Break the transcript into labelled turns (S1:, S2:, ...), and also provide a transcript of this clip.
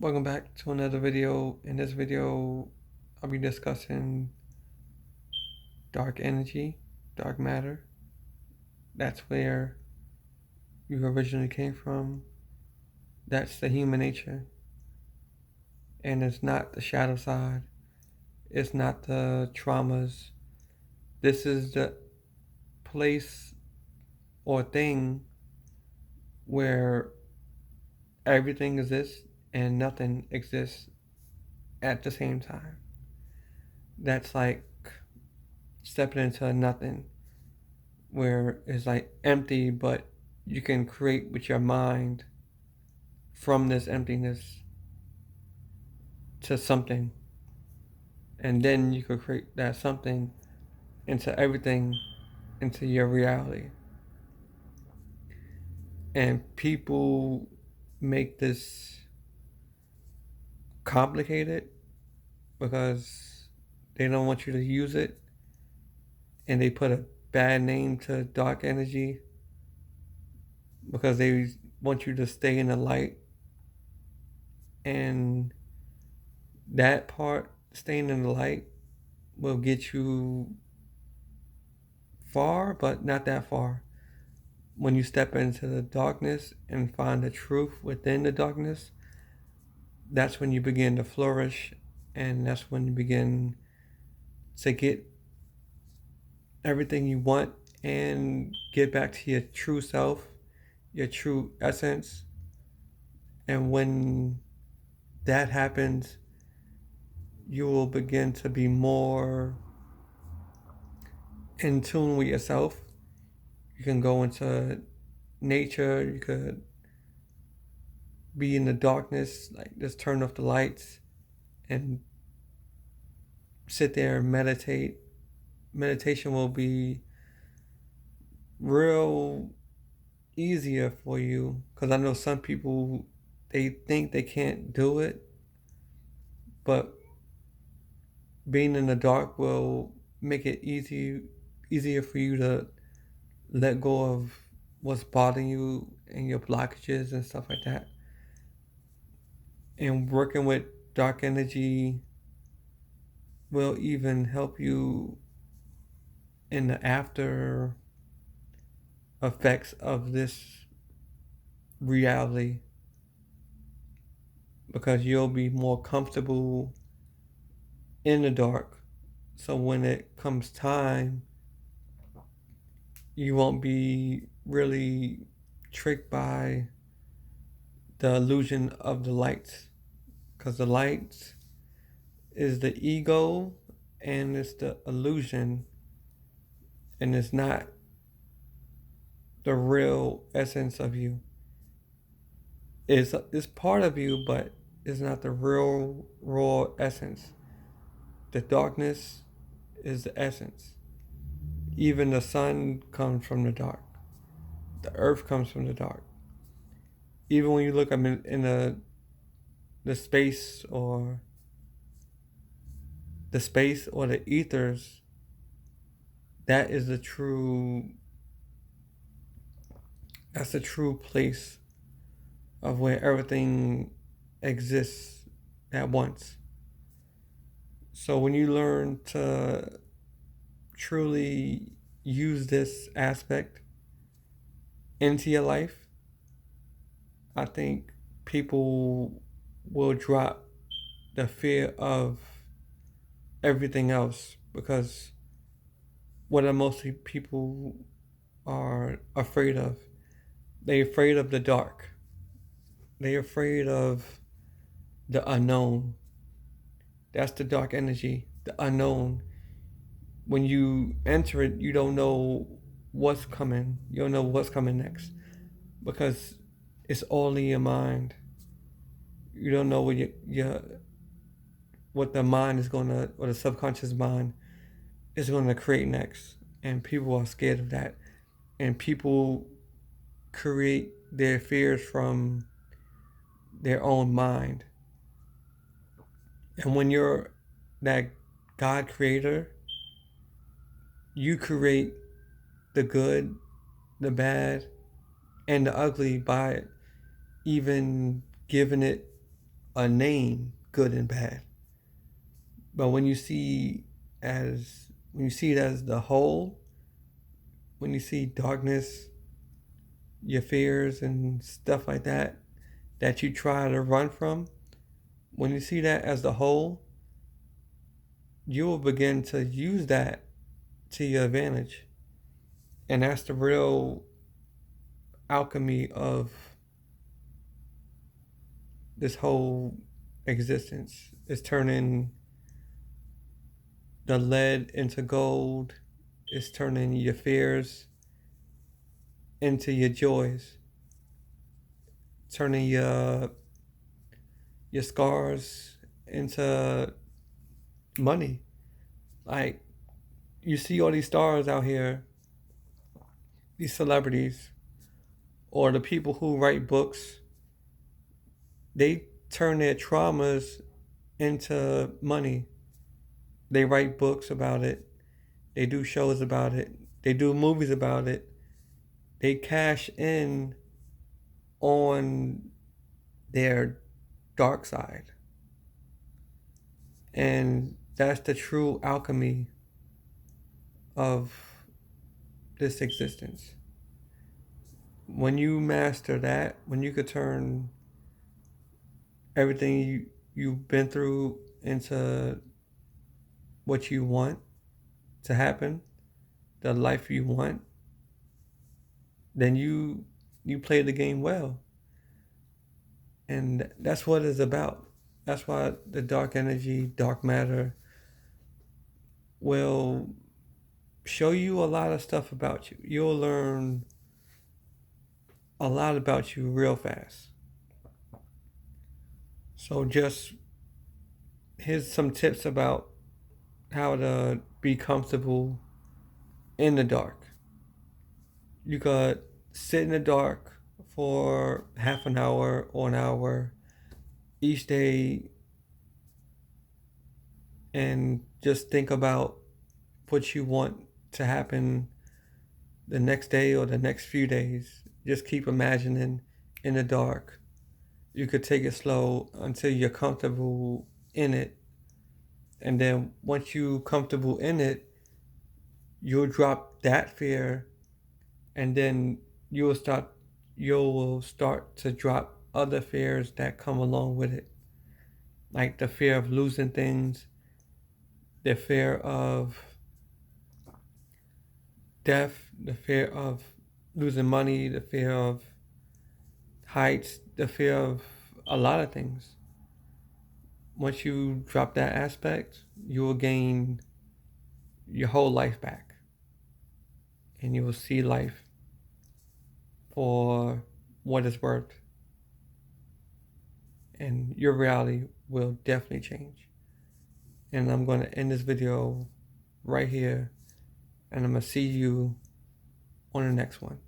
S1: Welcome back to another video. In this video, I'll be discussing dark energy, dark matter. That's where you originally came from. That's the human nature. And it's not the shadow side. It's not the traumas. This is the place or thing where everything exists and nothing exists at the same time. That's like stepping into nothing where it's like empty, but you can create with your mind from this emptiness to something. And then you could create that something into everything, into your reality. And people make this complicated because they don't want you to use it, and they put a bad name to dark energy because they want you to stay in the light. And that part, staying in the light, will get you far, but not that far. When you step into the darkness and find the truth within the darkness, that's when you begin to flourish, and that's when you begin to get everything you want and get back to your true self, your true essence. And when that happens, you will begin to be more in tune with yourself. You can go into nature, you could be in the darkness, like just turn off the lights and sit there and meditate. Meditation will be real easier for you because I know some people, they think they can't do it, but being in the dark will make it easier for you to let go of what's bothering you and your blockages and stuff like that. And working with dark energy will even help you in the after effects of this reality because you'll be more comfortable in the dark. So when it comes time, you won't be really tricked by the illusion of the lights because the lights is the ego and it's the illusion, and it's not the real essence of you. It's part of you, but it's not the real raw essence. The darkness is the essence. Even the sun comes from the dark. The earth comes from the dark. Even when you look up in the space or the ethers, that is the true that's the true place of where everything exists at once. So when you learn to truly use this aspect into your life, I think people will drop the fear of everything else because what are mostly people are afraid of? They're afraid of the dark. They're afraid of the unknown. That's the dark energy, the unknown. When you enter it, you don't know what's coming. You don't know what's coming next because it's all in your mind. You don't know what the mind is gonna, or the subconscious mind is gonna create next, and people are scared of that. And people create their fears from their own mind. And when you're that God creator, you create the good, the bad, and the ugly by even giving it a name, good and bad. But when you see it as the whole, when you see darkness, your fears and stuff like that you try to run from, when you see that as the whole, you will begin to use that to your advantage. And that's the real alchemy of this whole existence, is turning the lead into gold, is turning your fears into your joys, turning your scars into money. Like, you see all these stars out here, these celebrities, or the people who write books, they turn their traumas into money. They write books about it, they do shows about it, they do movies about it. They cash in on their dark side. And that's the true alchemy of this existence. When you master that, when you could turn everything you've been through into what you want to happen, the life you want, then you play the game well. And that's what it's about. That's why the dark energy, dark matter will show you a lot of stuff about you. You'll learn a lot about you real fast. So just here's some tips about how to be comfortable in the dark. You could sit in the dark for half an hour or an hour each day and just think about what you want to happen the next day or the next few days. Just keep imagining in the dark. You could take it slow until you're comfortable in it. And then once you're comfortable in it, you'll drop that fear, and then you will start to drop other fears that come along with it. Like the fear of losing things, the fear of death, the fear of losing money, the fear of heights, the fear of a lot of things. Once you drop that aspect, you will gain your whole life back. And you will see life for what it's worth. And your reality will definitely change. And I'm going to end this video right here. And I'm going to see you on the next one.